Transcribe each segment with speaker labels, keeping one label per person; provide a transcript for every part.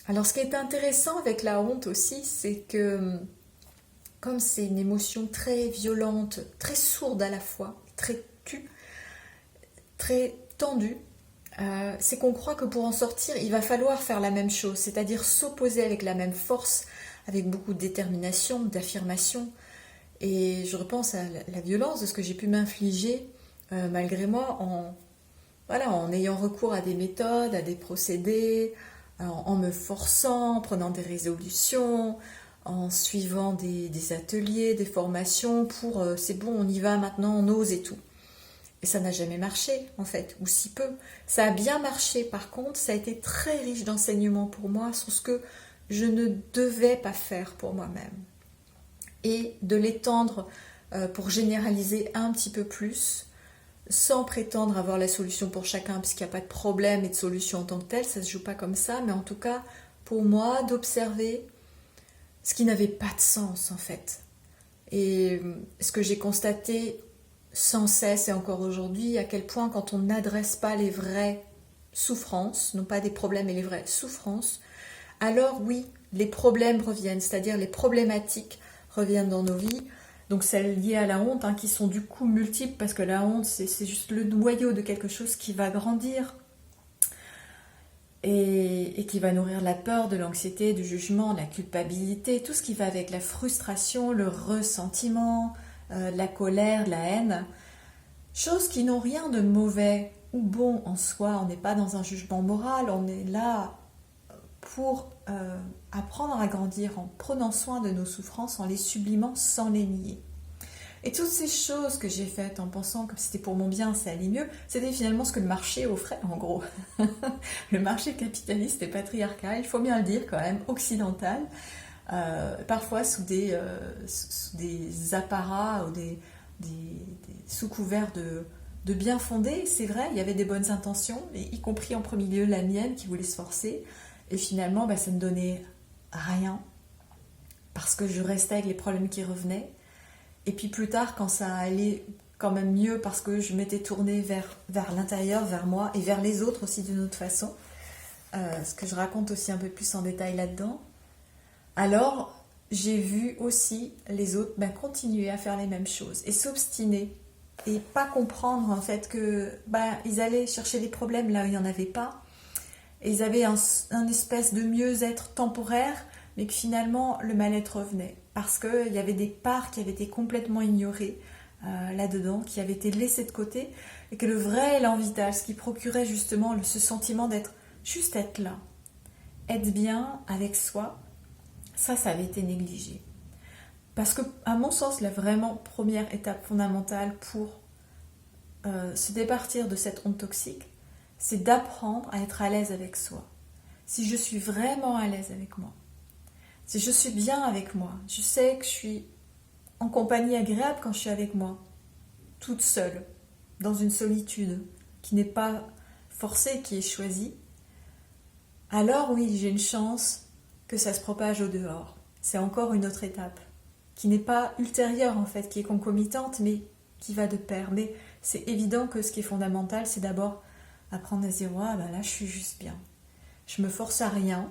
Speaker 1: Alors ce qui est intéressant avec la honte aussi, c'est que comme c'est une émotion très violente, très sourde à la fois, très tue, très tendue, c'est qu'on croit que pour en sortir, il va falloir faire la même chose, c'est-à-dire s'opposer avec la même force, avec beaucoup de détermination, d'affirmation. Et je repense à la violence de ce que j'ai pu m'infliger malgré moi voilà, en ayant recours à des méthodes, à des procédés, en me forçant, en prenant des résolutions, en suivant des ateliers, des formations pour c'est bon, on y va maintenant, on ose et tout. Et ça n'a jamais marché, en fait, ou si peu. Ça a bien marché, par contre, ça a été très riche d'enseignements pour moi sur ce que je ne devais pas faire pour moi-même. Et de l'étendre pour généraliser un petit peu plus, sans prétendre avoir la solution pour chacun, puisqu'il n'y a pas de problème et de solution en tant que tel, ça ne se joue pas comme ça, mais en tout cas, pour moi, d'observer ce qui n'avait pas de sens, en fait. Et ce que j'ai constaté sans cesse et encore aujourd'hui, à quel point quand on n'adresse pas les vraies souffrances, non pas des problèmes mais les vraies souffrances, alors oui, les problèmes reviennent, c'est-à-dire les problématiques reviennent dans nos vies. Donc celles liées à la honte, hein, qui sont du coup multiples, parce que la honte, c'est juste le noyau de quelque chose qui va grandir et qui va nourrir la peur, de l'anxiété, du jugement, la culpabilité, tout ce qui va avec la frustration, le ressentiment, la colère, la haine. Choses qui n'ont rien de mauvais ou bon en soi, on n'est pas dans un jugement moral, on est là pour apprendre à grandir en prenant soin de nos souffrances, en les sublimant sans les nier. Et toutes ces choses que j'ai faites en pensant que c'était pour mon bien, ça allait mieux, c'était finalement ce que le marché offrait en gros. Le marché capitaliste et patriarcal, il faut bien le dire quand même, occidental, parfois sous des apparats ou sous couvert de bien fondés, c'est vrai, il y avait des bonnes intentions, y compris en premier lieu la mienne qui voulait se forcer, et finalement ça ne donnait rien, parce que je restais avec les problèmes qui revenaient. Et puis plus tard, quand ça allait quand même mieux, parce que je m'étais tournée vers l'intérieur, vers moi, et vers les autres aussi d'une autre façon, ce que je raconte aussi un peu plus en détail là-dedans, alors j'ai vu aussi les autres continuer à faire les mêmes choses, et s'obstiner, et pas comprendre en fait que ils allaient chercher des problèmes là où il n'y en avait pas, et ils avaient un espèce de mieux-être temporaire, mais que finalement le mal-être revenait, parce qu'il y avait des parts qui avaient été complètement ignorées là-dedans, qui avaient été laissées de côté, et que le vrai élan vital, ce qui procurait justement ce sentiment d'être juste être là, être bien avec soi, ça avait été négligé. Parce que, à mon sens, la vraiment première étape fondamentale pour se départir de cette honte toxique, c'est d'apprendre à être à l'aise avec soi. Si je suis vraiment à l'aise avec moi, si je suis bien avec moi, je sais que je suis en compagnie agréable quand je suis avec moi, toute seule, dans une solitude qui n'est pas forcée, qui est choisie, alors oui, j'ai une chance que ça se propage au dehors. C'est encore une autre étape, qui n'est pas ultérieure en fait, qui est concomitante, mais qui va de pair. Mais c'est évident que ce qui est fondamental, c'est d'abord apprendre à se dire, là je suis juste bien. Je me force à rien,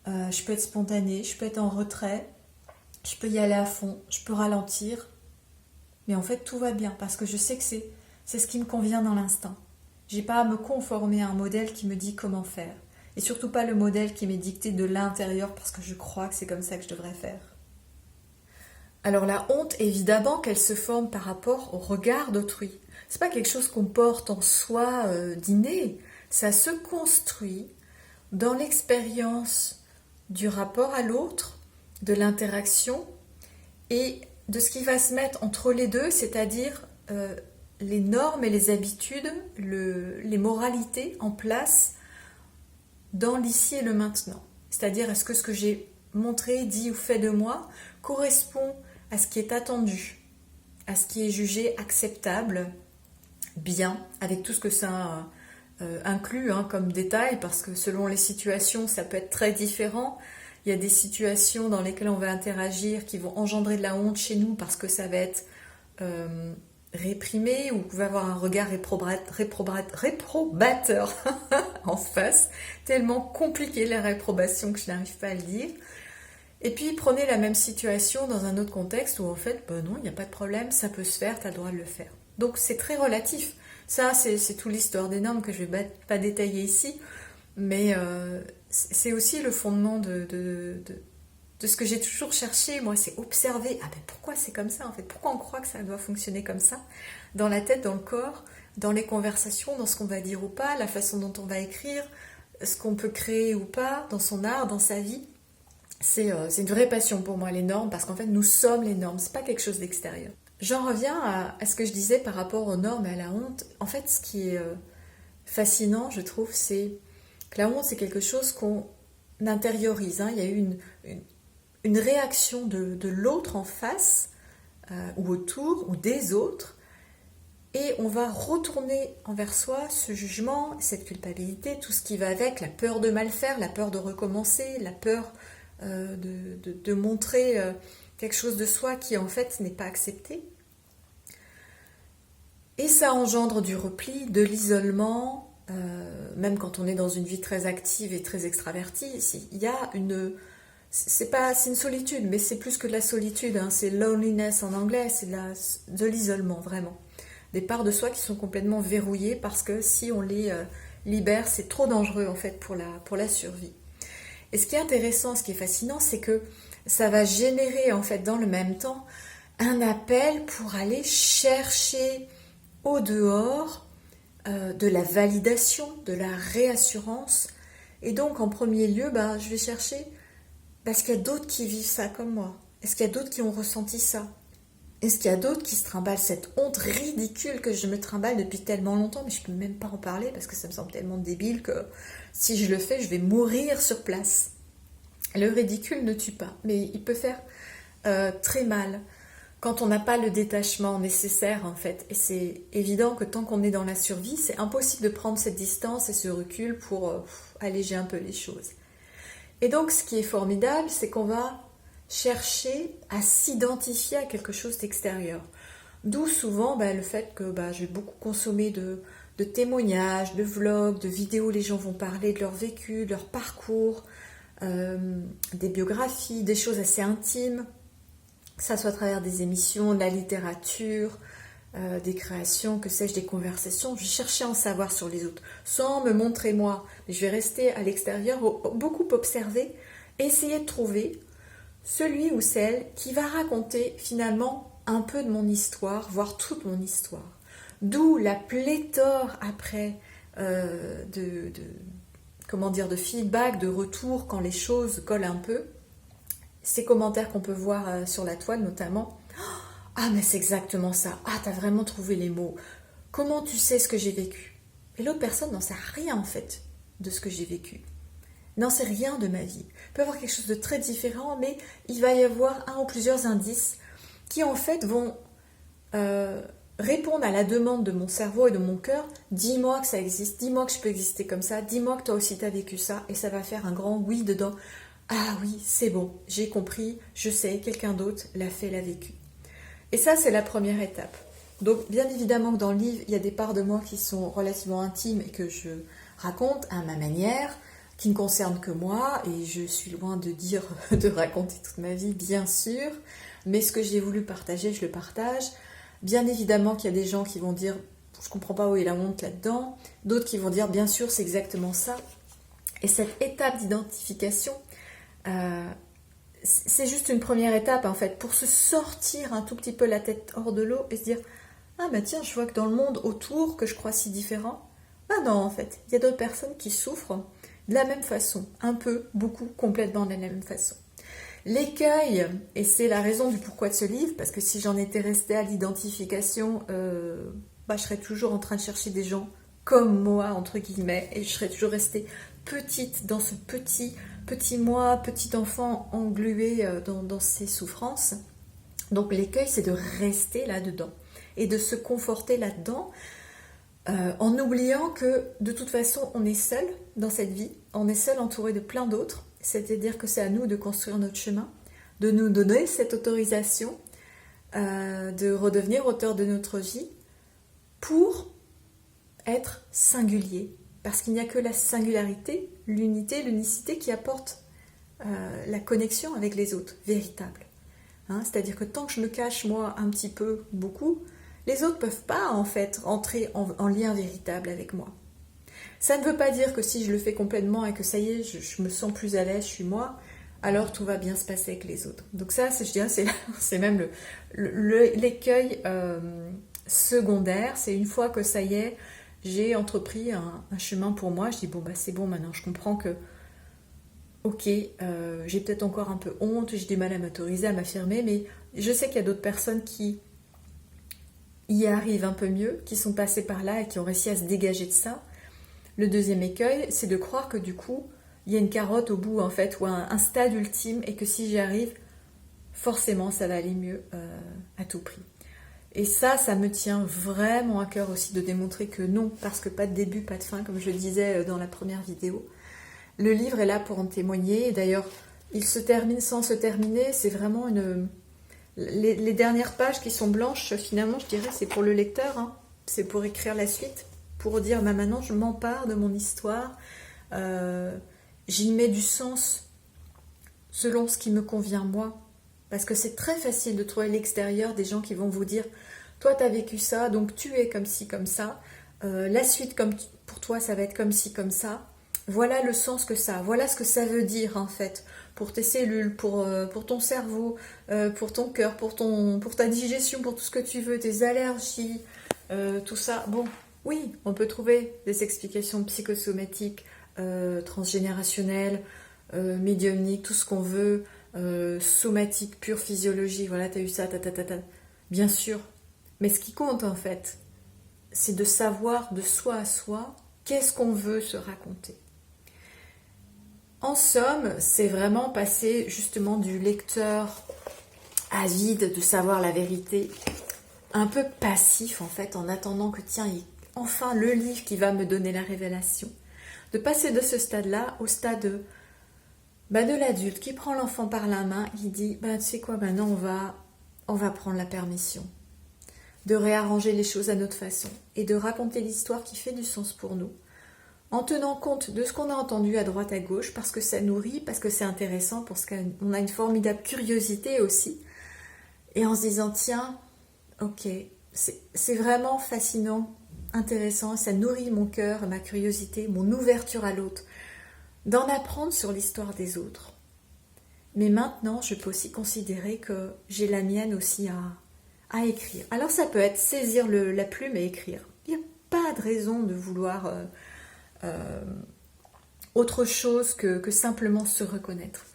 Speaker 1: je peux être spontanée, je peux être en retrait, je peux y aller à fond, je peux ralentir, mais en fait tout va bien, parce que je sais que c'est ce qui me convient dans l'instant. J'ai pas à me conformer à un modèle qui me dit comment faire. Et surtout pas le modèle qui m'est dicté de l'intérieur parce que je crois que c'est comme ça que je devrais faire. Alors la honte, évidemment qu'elle se forme par rapport au regard d'autrui. C'est pas quelque chose qu'on porte en soi d'inné. Ça se construit dans l'expérience du rapport à l'autre, de l'interaction et de ce qui va se mettre entre les deux, c'est-à-dire les normes et les habitudes, les moralités en place dans l'ici et le maintenant. C'est-à-dire, est-ce que ce que j'ai montré, dit ou fait de moi correspond à ce qui est attendu, à ce qui est jugé acceptable, bien, avec tout ce que ça inclut comme détail, parce que selon les situations, ça peut être très différent. Il y a des situations dans lesquelles on va interagir qui vont engendrer de la honte chez nous parce que ça va être réprimé ou vous pouvez avoir un regard réprobateur en face, tellement compliqué la réprobation que je n'arrive pas à le dire. Et puis prenez la même situation dans un autre contexte où en fait, ben non, il n'y a pas de problème, ça peut se faire, tu as le droit de le faire. Donc c'est très relatif. Ça, c'est toute l'histoire des normes que je ne vais pas détailler ici, mais c'est aussi le fondement de ce que j'ai toujours cherché, moi, c'est observer, ah ben pourquoi c'est comme ça en fait, pourquoi on croit que ça doit fonctionner comme ça, dans la tête, dans le corps, dans les conversations, dans ce qu'on va dire ou pas, la façon dont on va écrire, ce qu'on peut créer ou pas, dans son art, dans sa vie. C'est une vraie passion pour moi, les normes, parce qu'en fait, nous sommes les normes, c'est pas quelque chose d'extérieur. J'en reviens à ce que je disais par rapport aux normes et à la honte. En fait, ce qui est fascinant, je trouve, c'est que la honte, c'est quelque chose qu'on intériorise. Hein. Il y a eu une réaction de l'autre en face, ou autour, ou des autres, et on va retourner envers soi ce jugement, cette culpabilité, tout ce qui va avec, la peur de mal faire, la peur de recommencer, la peur de montrer quelque chose de soi qui en fait n'est pas accepté. Et ça engendre du repli, de l'isolement, même quand on est dans une vie très active et très extravertie, il y a c'est une solitude, mais c'est plus que de la solitude, hein, c'est loneliness en anglais, c'est de l'isolement vraiment. Des parts de soi qui sont complètement verrouillées parce que si on les libère, c'est trop dangereux en fait pour la survie. Et ce qui est intéressant, ce qui est fascinant, c'est que ça va générer en fait dans le même temps un appel pour aller chercher au dehors de la validation, de la réassurance. Et donc en premier lieu, je vais chercher parce qu'il y a d'autres qui vivent ça comme moi. Est-ce qu'il y a d'autres qui ont ressenti ça? Est-ce qu'il y a d'autres qui se trimballent cette honte ridicule que je me trimballe depuis tellement longtemps, mais je ne peux même pas en parler parce que ça me semble tellement débile que si je le fais, je vais mourir sur place. Le ridicule ne tue pas, mais il peut faire très mal quand on n'a pas le détachement nécessaire en fait. Et c'est évident que tant qu'on est dans la survie, c'est impossible de prendre cette distance et ce recul pour alléger un peu les choses. Et donc ce qui est formidable, c'est qu'on va chercher à s'identifier à quelque chose d'extérieur. D'où souvent le fait que j'ai beaucoup consommé de témoignages, de vlogs, de vidéos où les gens vont parler de leur vécu, de leur parcours, des biographies, des choses assez intimes, que ça soit à travers des émissions, de la littérature, des créations, que sais-je, des conversations. Je vais chercher à en savoir sur les autres, sans me montrer moi. Mais je vais rester à l'extérieur, beaucoup observer, et essayer de trouver celui ou celle qui va raconter finalement un peu de mon histoire, voire toute mon histoire. D'où la pléthore après de feedback, de retour quand les choses collent un peu. Ces commentaires qu'on peut voir sur la toile notamment. Ah mais c'est exactement ça. Ah t'as vraiment trouvé les mots. Comment tu sais ce que j'ai vécu? Et l'autre personne n'en sait rien en fait de ce que j'ai vécu. N'en sait rien de ma vie. Il peut y avoir quelque chose de très différent, mais il va y avoir un ou plusieurs indices qui en fait vont répondre à la demande de mon cerveau et de mon cœur. Dis-moi que ça existe, dis-moi que je peux exister comme ça, dis-moi que toi aussi t'as vécu ça, et ça va faire un grand oui dedans. Ah oui, c'est bon, j'ai compris, je sais, quelqu'un d'autre l'a fait, l'a vécu. Et ça, c'est la première étape. Donc, bien évidemment que dans le livre, il y a des parts de moi qui sont relativement intimes et que je raconte à ma manière, qui ne concernent que moi, et je suis loin de dire de raconter toute ma vie, bien sûr, mais ce que j'ai voulu partager, je le partage. Bien évidemment qu'il y a des gens qui vont dire « je comprends pas où est la honte là-dedans », d'autres qui vont dire « bien sûr, c'est exactement ça ». Et cette étape d'identification, c'est juste une première étape en fait, pour se sortir un tout petit peu la tête hors de l'eau et se dire « ah bah tiens, je vois que dans le monde autour, que je crois si différent, ah non en fait, il y a d'autres personnes qui souffrent de la même façon, un peu, beaucoup, complètement de la même façon. » L'écueil, et c'est la raison du pourquoi de ce livre, parce que si j'en étais restée à l'identification, je serais toujours en train de chercher des gens comme moi, entre guillemets, et je serais toujours restée petite dans ce petit moi, petit enfant englué dans ses souffrances. Donc l'écueil, c'est de rester là-dedans et de se conforter là-dedans en oubliant que de toute façon, on est seul dans cette vie, on est seul entouré de plein d'autres, c'est-à-dire que c'est à nous de construire notre chemin, de nous donner cette autorisation de redevenir auteur de notre vie pour être singulier. Parce qu'il n'y a que la singularité, l'unité, l'unicité qui apporte la connexion avec les autres, véritable. Hein, c'est-à-dire que tant que je me cache, moi, un petit peu, beaucoup, les autres ne peuvent pas, en fait, entrer en lien véritable avec moi. Ça ne veut pas dire que si je le fais complètement et que ça y est, je me sens plus à l'aise, je suis moi, alors tout va bien se passer avec les autres. Donc ça, je dirais, c'est même l'écueil secondaire. C'est une fois que ça y est, j'ai entrepris un chemin pour moi, je dis bon, bah c'est bon, maintenant je comprends que ok, j'ai peut-être encore un peu honte, j'ai du mal à m'autoriser, à m'affirmer, mais je sais qu'il y a d'autres personnes qui y arrivent un peu mieux, qui sont passées par là et qui ont réussi à se dégager de ça. Le deuxième écueil, c'est de croire que du coup, il y a une carotte au bout, en fait, ou un stade ultime, et que si j'y arrive, forcément, ça va aller mieux à tout prix. Et ça me tient vraiment à cœur aussi de démontrer que non, parce que pas de début, pas de fin, comme je le disais dans la première vidéo. Le livre est là pour en témoigner, et d'ailleurs, il se termine sans se terminer, c'est vraiment les dernières pages qui sont blanches, finalement, je dirais, c'est pour le lecteur, hein. C'est pour écrire la suite, pour dire, bah, maintenant, je m'empare de mon histoire, j'y mets du sens selon ce qui me convient moi, parce que c'est très facile de trouver à l'extérieur des gens qui vont vous dire, toi, tu as vécu ça, donc tu es comme ci, comme ça, la suite, pour toi, ça va être comme ci, comme ça. Voilà le sens que ça a, voilà ce que ça veut dire en fait, pour tes cellules, pour ton cerveau, pour ton cœur, pour ta digestion, pour tout ce que tu veux, tes allergies, tout ça. Bon, oui, on peut trouver des explications psychosomatiques, transgénérationnelles, médiumniques, tout ce qu'on veut, somatique, pure physiologie, voilà, t'as eu ça, ta. Bien sûr, mais ce qui compte en fait, c'est de savoir de soi à soi qu'est-ce qu'on veut se raconter. En somme, c'est vraiment passer justement du lecteur avide de savoir la vérité, un peu passif en fait, en attendant que tiens, enfin le livre qui va me donner la révélation. De passer de ce stade-là au stade de l'adulte qui prend l'enfant par la main, qui dit, tu sais quoi, maintenant on va prendre la permission de réarranger les choses à notre façon et de raconter l'histoire qui fait du sens pour nous, en tenant compte de ce qu'on a entendu à droite à gauche, parce que ça nourrit, parce que c'est intéressant, parce qu'on a une formidable curiosité aussi, et en se disant, tiens, ok, c'est vraiment fascinant, intéressant, ça nourrit mon cœur, ma curiosité, mon ouverture à l'autre, d'en apprendre sur l'histoire des autres. Mais maintenant, je peux aussi considérer que j'ai la mienne aussi à écrire. Alors ça peut être saisir la plume et écrire. Il n'y a pas de raison de vouloir autre chose que simplement se reconnaître.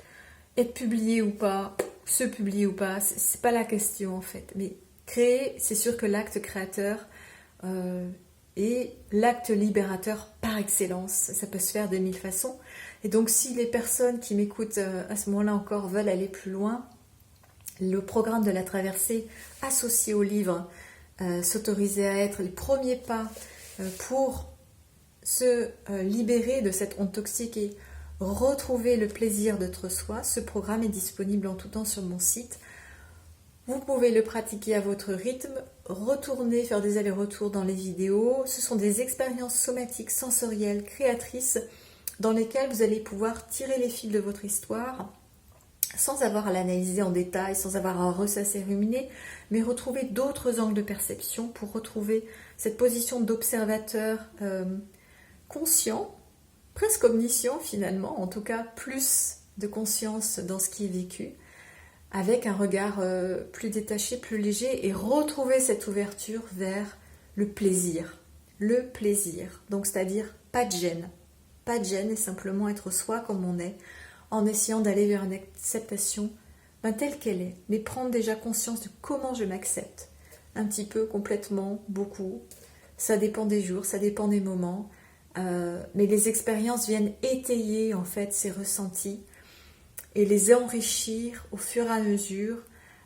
Speaker 1: Être publié ou pas, se publier ou pas, c'est pas la question en fait. Mais créer, c'est sûr que l'acte créateur est l'acte libérateur par excellence. Ça peut se faire de mille façons. Et donc si les personnes qui m'écoutent à ce moment-là encore veulent aller plus loin, le programme de la traversée associé au livre, s'autoriser à être les premiers pas pour se libérer de cette onde toxique et retrouver le plaisir d'être soi. Ce programme est disponible en tout temps sur mon site. Vous pouvez le pratiquer à votre rythme, retourner, faire des allers-retours dans les vidéos. Ce sont des expériences somatiques, sensorielles, créatrices, dans lesquelles vous allez pouvoir tirer les fils de votre histoire, sans avoir à l'analyser en détail, sans avoir à ressasser, ruminer, mais retrouver d'autres angles de perception pour retrouver cette position d'observateur conscient, presque omniscient finalement, en tout cas plus de conscience dans ce qui est vécu, avec un regard plus détaché, plus léger, et retrouver cette ouverture vers le plaisir. Le plaisir, donc c'est-à-dire pas de gêne et simplement être soi comme on est, en essayant d'aller vers une acceptation telle qu'elle est, mais prendre déjà conscience de comment je m'accepte, un petit peu, complètement, beaucoup, ça dépend des jours, ça dépend des moments, mais les expériences viennent étayer en fait ces ressentis et les enrichir au fur et à mesure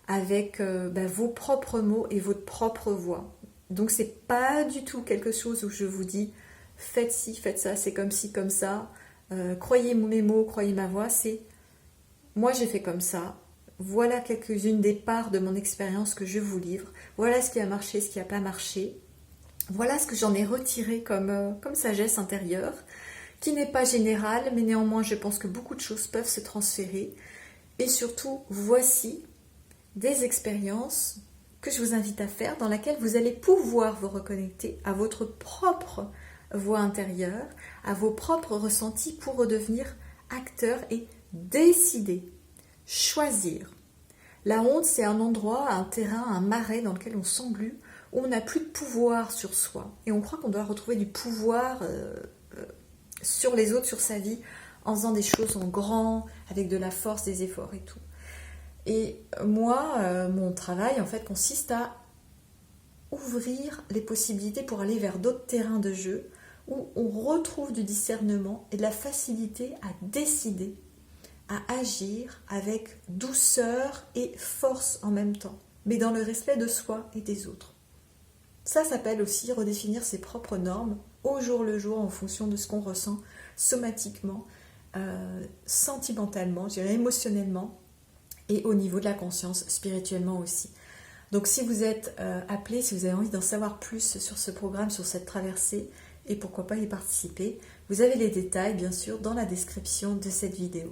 Speaker 1: avec vos propres mots et votre propre voix. Donc c'est pas du tout quelque chose où je vous dis faites ci, faites ça, c'est comme ci, comme ça, croyez mes mots, croyez ma voix, c'est moi j'ai fait comme ça, Voilà quelques-unes des parts de mon expérience que je vous livre. Voilà ce qui a marché, ce qui n'a pas marché. Voilà ce que j'en ai retiré comme sagesse intérieure, qui n'est pas générale, mais néanmoins je pense que beaucoup de choses peuvent se transférer. Et surtout, voici des expériences que je vous invite à faire, dans laquelle vous allez pouvoir vous reconnecter à votre propre voix intérieure, à vos propres ressentis pour redevenir acteur et décider, choisir. La honte, c'est un endroit, un terrain, un marais dans lequel on s'englue, où on n'a plus de pouvoir sur soi. Et on croit qu'on doit retrouver du pouvoir sur les autres, sur sa vie, en faisant des choses en grand, avec de la force, des efforts et tout. Et moi, mon travail, en fait, consiste à ouvrir les possibilités pour aller vers d'autres terrains de jeu, où on retrouve du discernement et de la facilité à décider, à agir avec douceur et force en même temps, mais dans le respect de soi et des autres. Ça s'appelle aussi redéfinir ses propres normes au jour le jour en fonction de ce qu'on ressent somatiquement, sentimentalement, je dirais émotionnellement et au niveau de la conscience, spirituellement aussi. Donc si vous êtes appelé, si vous avez envie d'en savoir plus sur ce programme, sur cette traversée et pourquoi pas y participer, vous avez les détails bien sûr dans la description de cette vidéo.